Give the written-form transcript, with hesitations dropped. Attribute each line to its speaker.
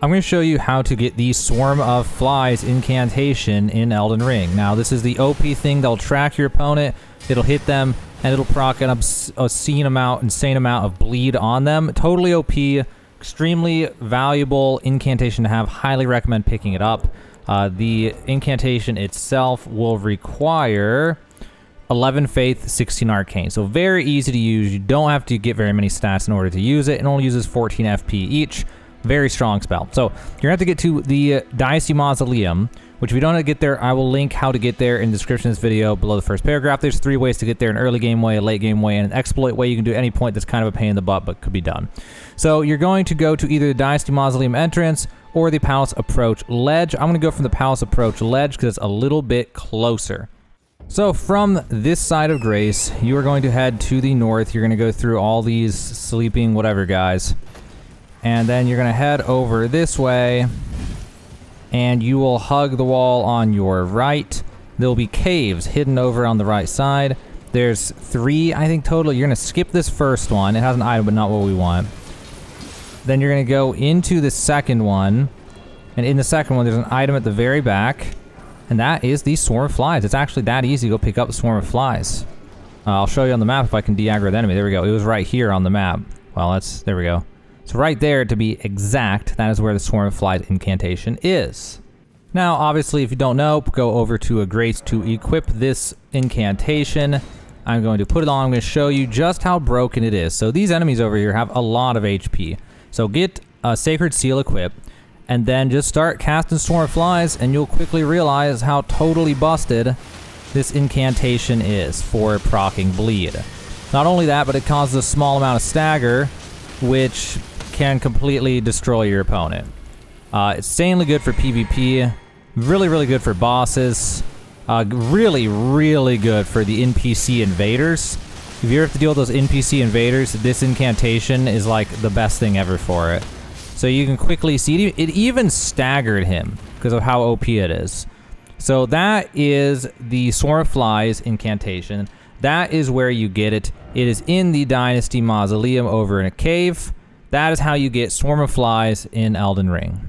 Speaker 1: I'm going to show you how to get the Swarm of Flies incantation in Elden Ring. Now, this is the OP thing that'll track your opponent, it'll hit them, and it'll proc an insane amount of bleed on them. Totally OP, extremely valuable incantation to have. Highly recommend picking it up. The incantation itself will require 11 Faith, 16 Arcane. So very easy to use. You don't have to get very many stats in order to use it. It only uses 14 FP each. Very strong spell. So you're going to have to get to the Dynasty Mausoleum, which if you don't know how to get there, I will link how to get there in the description of this video below the first paragraph. There's 3 ways to get there: an early game way, a late game way, and an exploit way. You can do at any point that's kind of a pain in the butt, but could be done. So you're going to go to either the Dynasty Mausoleum entrance or the Palace Approach ledge. I'm going to go from the Palace Approach ledge because it's a little bit closer. So from this side of Grace, you are going to head to the north. You're going to go through all these sleeping whatever guys. And then you're going to head over this way, and you will hug the wall on your right. There will be caves hidden over on the right side. There's 3, I think, total. You're going to skip this first one. It has an item, but not what we want. Then you're going to go into the second one, and in the second one, there's an item at the very back, and that is the Swarm of Flies. It's actually that easy to go pick up the Swarm of Flies. I'll show you on the map if I can de-aggro the enemy. There we go. It was right here on the map. Well, there we go. So right there, to be exact, that is where the Swarm of Flies incantation is. Now, obviously, if you don't know, go over to a Grace to equip this incantation. I'm going to put it on. I'm going to show you just how broken it is. So these enemies over here have a lot of HP. So get a Sacred Seal equipped, and then just start casting Swarm of Flies, and you'll quickly realize how totally busted this incantation is for proccing bleed. Not only that, but it causes a small amount of stagger, which can completely destroy your opponent. It's insanely good for PvP, really, really good for bosses, really, really good for the NPC invaders. If you ever have to deal with those NPC invaders, this incantation is like the best thing ever for it. So you can quickly see it even staggered him because of how OP it is. So that is the Swarm of Flies incantation. That is where you get it. It is in the Dynasty Mausoleum over in a cave. That is how you get Swarm of Flies in Elden Ring.